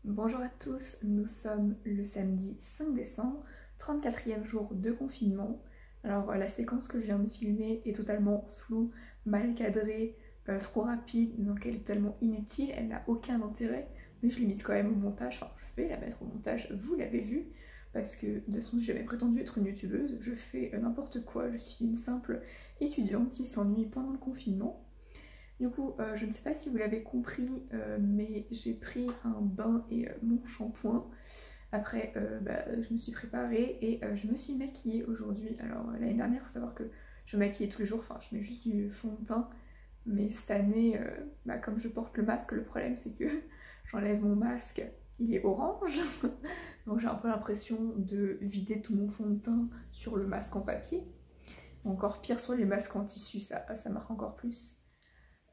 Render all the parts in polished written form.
Bonjour à tous, nous sommes le samedi 5 décembre, 34e jour de confinement. Alors la séquence que je viens de filmer est totalement floue, mal cadrée, trop rapide, donc elle est tellement inutile, elle n'a aucun intérêt, mais je l'ai mise quand même au montage, enfin je vais la mettre au montage, vous l'avez vu, parce que de toute façon j'ai jamais prétendu être une youtubeuse, je fais n'importe quoi, je suis une simple étudiante qui s'ennuie pendant le confinement. Du coup, je ne sais pas si vous l'avez compris, mais j'ai pris un bain et mon shampoing. Après, je me suis préparée et je me suis maquillée aujourd'hui. Alors, l'année dernière, il faut savoir que je me maquillais tous les jours, enfin, je mets juste du fond de teint. Mais cette année, comme je porte le masque, le problème c'est que j'enlève mon masque, il est orange. Donc j'ai un peu l'impression de vider tout mon fond de teint sur le masque en papier. Encore pire sur les masques en tissu, ça marque encore plus.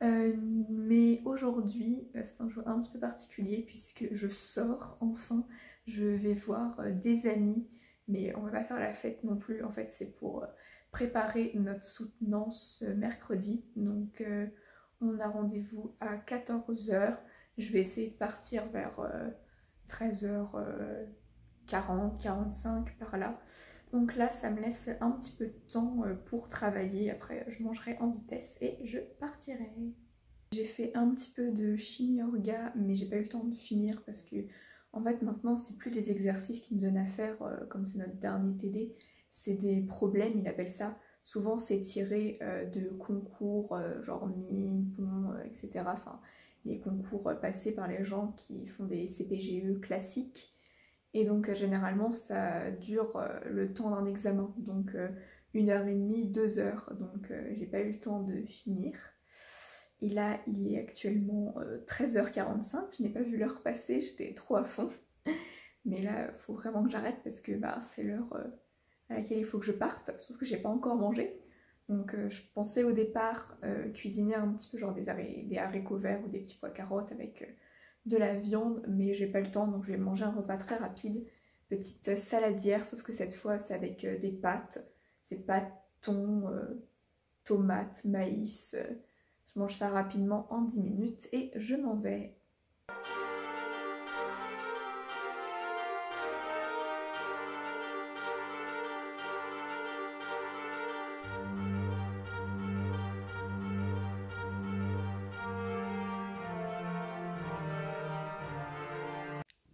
Mais aujourd'hui, c'est un jour un petit peu particulier puisque je sors enfin, je vais voir des amis, mais on va pas faire la fête non plus, en fait c'est pour préparer notre soutenance mercredi, donc on a rendez-vous à 14h, je vais essayer de partir vers 13h40, 45 par là. Donc là, ça me laisse un petit peu de temps pour travailler. Après, je mangerai en vitesse et je partirai. J'ai fait un petit peu de chimie orga, mais j'ai pas eu le temps de finir parce que, en fait, maintenant, c'est plus des exercices qui me donnent à faire, comme c'est notre dernier TD, c'est des problèmes, il appelle ça. Souvent, c'est tiré de concours, genre mine, pont, etc. Enfin, les concours passés par les gens qui font des CPGE classiques. Et donc généralement ça dure le temps d'un examen, donc 1h30, 2h, donc j'ai pas eu le temps de finir. Et là il est actuellement 13h45, je n'ai pas vu l'heure passer, j'étais trop à fond. Mais là il faut vraiment que j'arrête parce que c'est l'heure à laquelle il faut que je parte, sauf que j'ai pas encore mangé. Donc je pensais au départ cuisiner un petit peu genre des haricots verts ou des petits pois carottes avec de la viande, mais j'ai pas le temps, donc je vais manger un repas très rapide. Petite saladière, sauf que cette fois c'est avec des pâtes. C'est pâtes, thon, tomates, maïs. Je mange ça rapidement en 10 minutes et je m'en vais.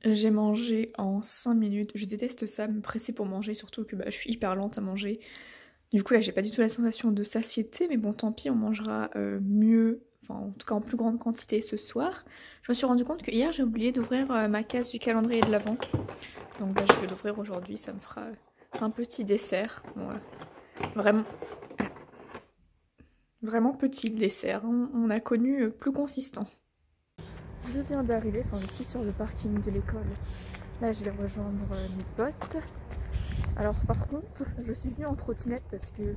J'ai mangé en 5 minutes, je déteste ça, me presser pour manger, surtout que je suis hyper lente à manger. Du coup là j'ai pas du tout la sensation de satiété, mais bon tant pis, on mangera mieux, enfin en tout cas en plus grande quantité ce soir. Je me suis rendu compte que hier j'ai oublié d'ouvrir ma case du calendrier de l'Avent. Donc là je vais l'ouvrir aujourd'hui, ça me fera un petit dessert. Bon, vraiment, vraiment petit dessert, on a connu plus consistant. Je viens d'arriver, enfin je suis sur le parking de l'école. Là je vais rejoindre mes potes. Alors par contre, je suis venue en trottinette parce que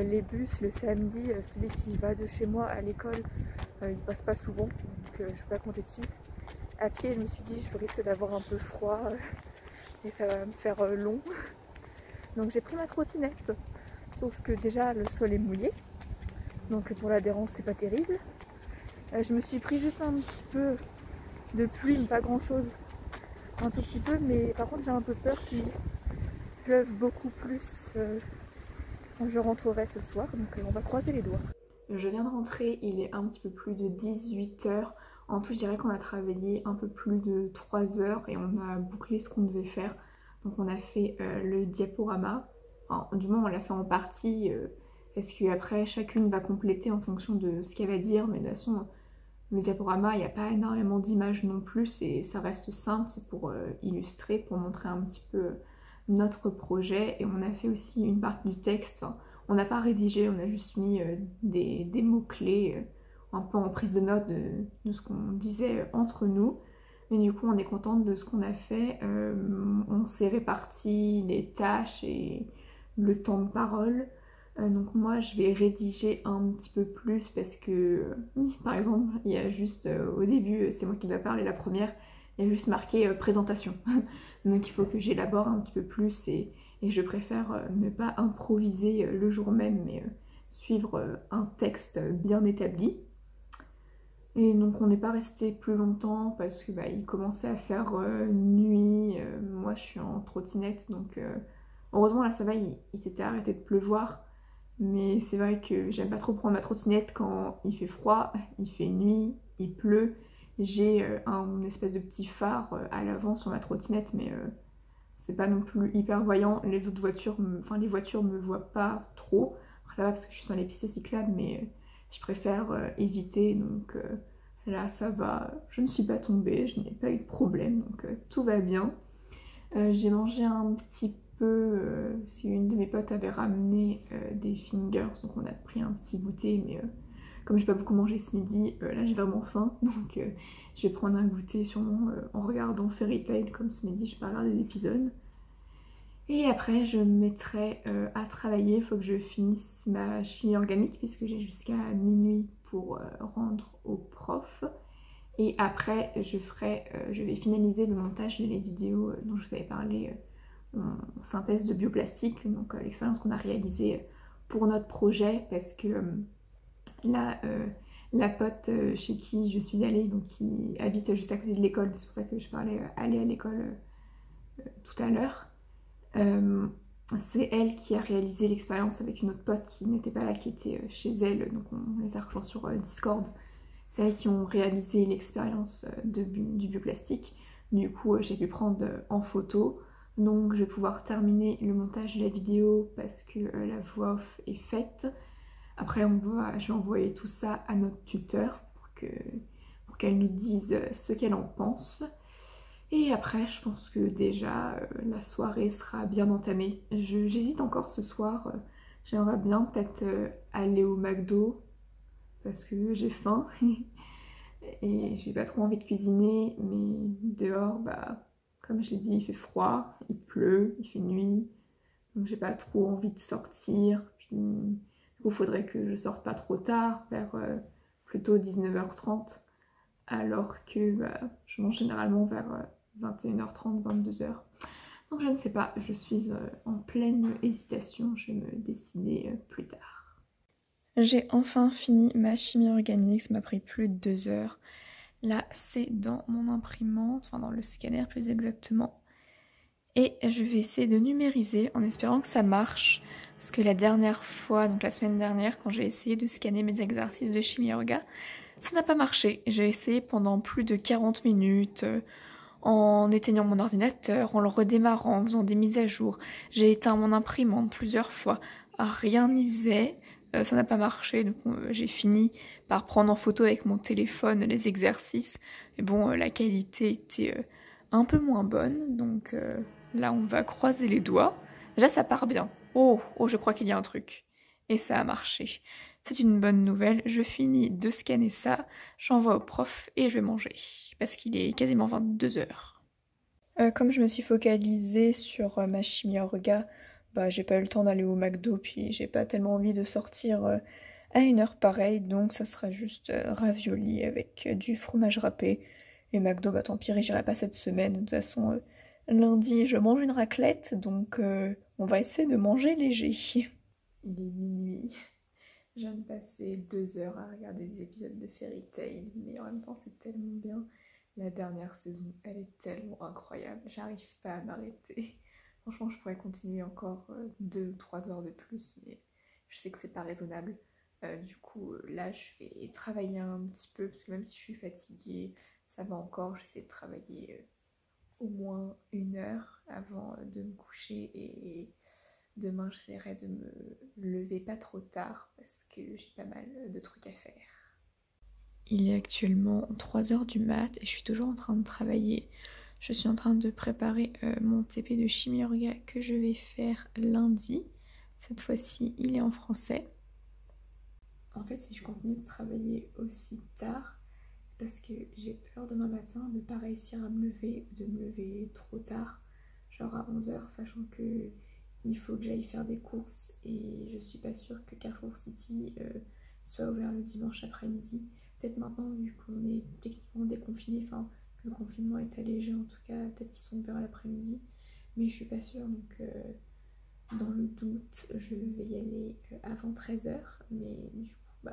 les bus le samedi, celui qui va de chez moi à l'école, il passe pas souvent, donc je peux pas compter dessus. À pied, je me suis dit je risque d'avoir un peu froid et ça va me faire long. Donc j'ai pris ma trottinette, sauf que déjà le sol est mouillé, donc pour l'adhérence c'est pas terrible. Je me suis pris juste un petit peu de pluie, mais pas grand chose, un tout petit peu, mais par contre j'ai un peu peur qu'il pleuve beaucoup plus quand je rentrerai ce soir, donc on va croiser les doigts. Je viens de rentrer, il est un petit peu plus de 18h. En tout, je dirais qu'on a travaillé un peu plus de 3 heures et on a bouclé ce qu'on devait faire. Donc on a fait le diaporama, enfin, du moins on l'a fait en partie, parce qu'après chacune va compléter en fonction de ce qu'elle va dire, mais de toute façon le diaporama, il n'y a pas énormément d'images non plus, et ça reste simple, c'est pour illustrer, pour montrer un petit peu notre projet. Et on a fait aussi une partie du texte, enfin, on n'a pas rédigé, on a juste mis des mots-clés un peu en prise de note de ce qu'on disait entre nous. Mais du coup on est contente de ce qu'on a fait, on s'est réparti les tâches et le temps de parole. Donc moi je vais rédiger un petit peu plus parce que par exemple il y a juste au début, c'est moi qui dois parler la première, il y a juste marqué présentation. Donc il faut que j'élabore un petit peu plus et je préfère ne pas improviser le jour même, mais suivre un texte bien établi. Et donc on n'est pas resté plus longtemps parce que il commençait à faire nuit. Moi je suis en trottinette donc heureusement là ça va, il s'était arrêté de pleuvoir. Mais c'est vrai que j'aime pas trop prendre ma trottinette quand il fait froid, il fait nuit, il pleut. J'ai un espèce de petit phare à l'avant sur ma trottinette mais c'est pas non plus hyper voyant. Les autres voitures, les voitures me voient pas trop. Après ça va parce que je suis sur les pistes cyclables mais je préfère éviter donc là ça va, je ne suis pas tombée, je n'ai pas eu de problème donc tout va bien. J'ai mangé un petit peu, parce qu'une de mes potes avait ramené des fingers donc on a pris un petit goûter mais comme j'ai pas beaucoup mangé ce midi, là j'ai vraiment faim donc je vais prendre un goûter sûrement en regardant Fairy Tail comme ce midi j'ai pas regardé d'épisode. Et après je me mettrai à travailler, il faut que je finisse ma chimie organique puisque j'ai jusqu'à minuit pour rendre au prof. Et après je vais finaliser le montage de les vidéos dont je vous avais parlé en synthèse de bioplastique, donc l'expérience qu'on a réalisée pour notre projet parce que la pote chez qui je suis allée, donc qui habite juste à côté de l'école, c'est pour ça que je parlais aller à l'école tout à l'heure. C'est elle qui a réalisé l'expérience avec une autre pote qui n'était pas là, qui était chez elle, donc on les a rejoints sur Discord. C'est elles qui ont réalisé l'expérience du bioplastique. Du coup, j'ai pu prendre en photo. Donc, je vais pouvoir terminer le montage de la vidéo parce que la voix off est faite. Après, je vais envoyer tout ça à notre tuteur pour qu'elle nous dise ce qu'elle en pense. Et après, je pense que déjà, la soirée sera bien entamée. J'hésite encore ce soir. J'aimerais bien peut-être aller au McDo parce que j'ai faim et j'ai pas trop envie de cuisiner, mais dehors, comme je l'ai dit, il fait froid, il pleut, il fait nuit, donc j'ai pas trop envie de sortir. Puis du coup, faudrait que je sorte pas trop tard, vers plutôt 19h30, alors que je mange généralement vers 21h30, 22h. Donc je ne sais pas, je suis en pleine hésitation, je vais me décider plus tard. J'ai enfin fini ma chimie organique, ça m'a pris plus de 2 heures. Là, c'est dans mon imprimante, enfin dans le scanner plus exactement. Et je vais essayer de numériser en espérant que ça marche. Parce que la dernière fois, donc la semaine dernière, quand j'ai essayé de scanner mes exercices de chimie orga, ça n'a pas marché. J'ai essayé pendant plus de 40 minutes, en éteignant mon ordinateur, en le redémarrant, en faisant des mises à jour. J'ai éteint mon imprimante plusieurs fois. Rien n'y faisait. Ça n'a pas marché, donc j'ai fini par prendre en photo avec mon téléphone les exercices. Mais bon, la qualité était un peu moins bonne, donc là on va croiser les doigts. Déjà ça part bien. Oh, je crois qu'il y a un truc. Et ça a marché. C'est une bonne nouvelle, je finis de scanner ça, j'envoie au prof et je vais manger. Parce qu'il est quasiment 22h. Comme je me suis focalisée sur ma chimie orga, j'ai pas eu le temps d'aller au McDo, puis j'ai pas tellement envie de sortir à une heure pareille, donc ça sera juste ravioli avec du fromage râpé. Et McDo, tant pis, j'irai pas cette semaine. De toute façon, lundi, je mange une raclette, donc on va essayer de manger léger. Il est minuit. Je viens de passer 2 heures à regarder des épisodes de Fairy Tail, mais en même temps, c'est tellement bien. La dernière saison, elle est tellement incroyable, j'arrive pas à m'arrêter. Franchement, je pourrais continuer encore 2 ou 3 heures de plus, mais je sais que c'est pas raisonnable. Du coup, là, je vais travailler un petit peu, parce que même si je suis fatiguée, ça va encore. J'essaie de travailler au moins 1 heure avant de me coucher, et demain, j'essaierai de me lever pas trop tard, parce que j'ai pas mal de trucs à faire. Il est actuellement 3h du mat et je suis toujours en train de travailler. Je suis en train de préparer mon TP de chimie orga que je vais faire lundi. Cette fois-ci, il est en français. En fait, si je continue de travailler aussi tard, c'est parce que j'ai peur demain matin de ne pas réussir à me lever, de me lever trop tard, genre à 11h, sachant que il faut que j'aille faire des courses et je suis pas sûre que Carrefour City soit ouvert le dimanche après-midi. Peut-être maintenant, vu qu'on est techniquement déconfiné, enfin que le confinement est allégé en tout cas, peut-être qu'ils sont ouverts l'après-midi, mais je suis pas sûre, donc dans le doute, je vais y aller avant 13h, mais du coup,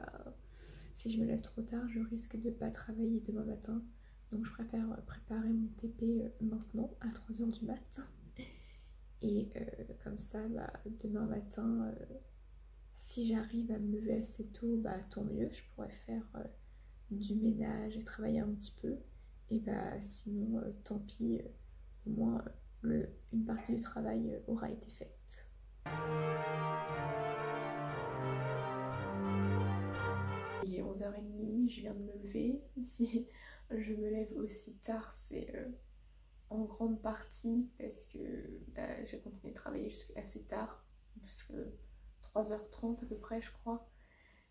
Si je me lève trop tard, je risque de ne pas travailler demain matin. Donc je préfère préparer mon TP maintenant à 3 h du matin. Et comme ça, demain matin, si j'arrive à me lever assez tôt, tant mieux. Je pourrais faire du ménage et travailler un petit peu. Et sinon, tant pis, au moins une partie du travail aura été faite. Il est 11h30, je viens de me lever. Si je me lève aussi tard, c'est en grande partie parce que j'ai continué de travailler jusqu'à assez tard, jusqu'à 3h30 à peu près, je crois.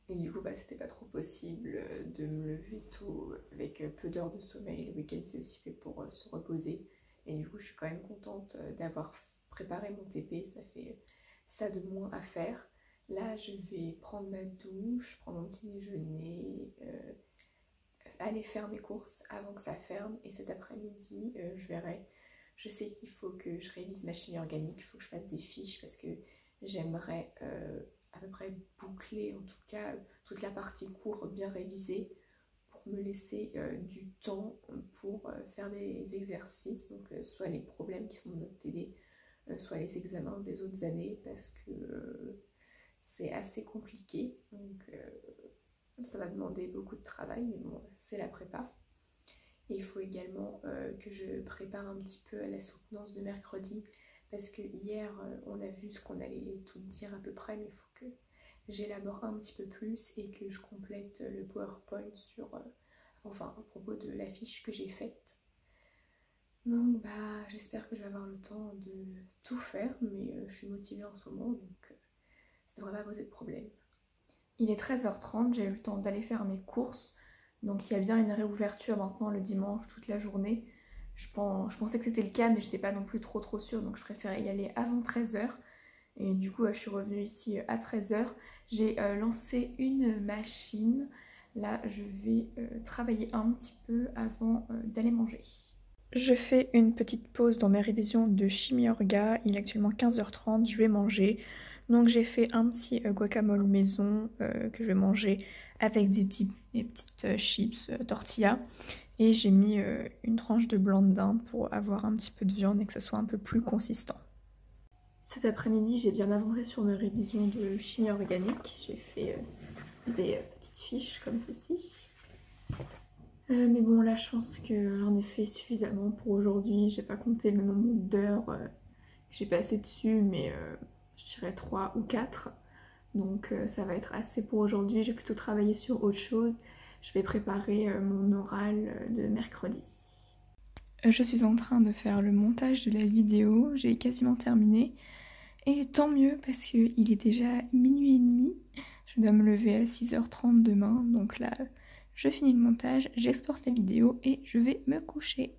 Et du coup, c'était pas trop possible de me lever tôt avec peu d'heures de sommeil. Le week-end, c'est aussi fait pour se reposer. Et du coup, je suis quand même contente d'avoir préparé mon TP. Ça fait ça de moins à faire. Là, je vais prendre ma douche, prendre mon petit déjeuner, aller faire mes courses avant que ça ferme. Et cet après-midi, je verrai. Je sais qu'il faut que je révise ma chimie organique. Il faut que je fasse des fiches parce que j'aimerais à peu près boucler, en tout cas, toute la partie cours bien révisée pour me laisser du temps pour faire des exercices. Donc, soit les problèmes qui sont dans notre TD, soit les examens des autres années parce que c'est assez compliqué. Donc, ça va demander beaucoup de travail, mais bon, c'est la prépa. Et il faut également que je prépare un petit peu à la soutenance de mercredi parce que hier, on a vu ce qu'on allait tout dire à peu près, mais il faut que j'élabore un petit peu plus et que je complète le PowerPoint sur, à propos de la fiche que j'ai faite. Donc, j'espère que je vais avoir le temps de tout faire, mais je suis motivée en ce moment, donc ça devrait pas poser de problème. Il est 13h30, j'ai eu le temps d'aller faire mes courses. Donc il y a bien une réouverture maintenant le dimanche toute la journée. Je pensais que c'était le cas, mais j'étais pas non plus trop sûre, donc je préférais y aller avant 13h. Et du coup, je suis revenue ici à 13h. J'ai lancé une machine. Là, je vais travailler un petit peu avant d'aller manger. Je fais une petite pause dans mes révisions de chimie orga. Il est actuellement 15h30, je vais manger. Donc j'ai fait un petit guacamole maison que je vais manger avec des petites chips tortilla. Et j'ai mis une tranche de blanc de dinde pour avoir un petit peu de viande et que ce soit un peu plus consistant. Cet après-midi, j'ai bien avancé sur mes révisions de chimie organique. J'ai fait des petites fiches comme ceci. Mais bon, là, je pense que j'en ai fait suffisamment pour aujourd'hui. J'ai pas compté le nombre d'heures que j'ai passé dessus, mais je dirais 3 ou 4. Donc ça va être assez pour aujourd'hui. Je vais plutôt travailler sur autre chose. Je vais préparer mon oral de mercredi. Je suis en train de faire le montage de la vidéo. J'ai quasiment terminé. Et tant mieux parce qu'il est déjà minuit et demi. Je dois me lever à 6h30 demain. Donc là, je finis le montage, j'exporte la vidéo et je vais me coucher.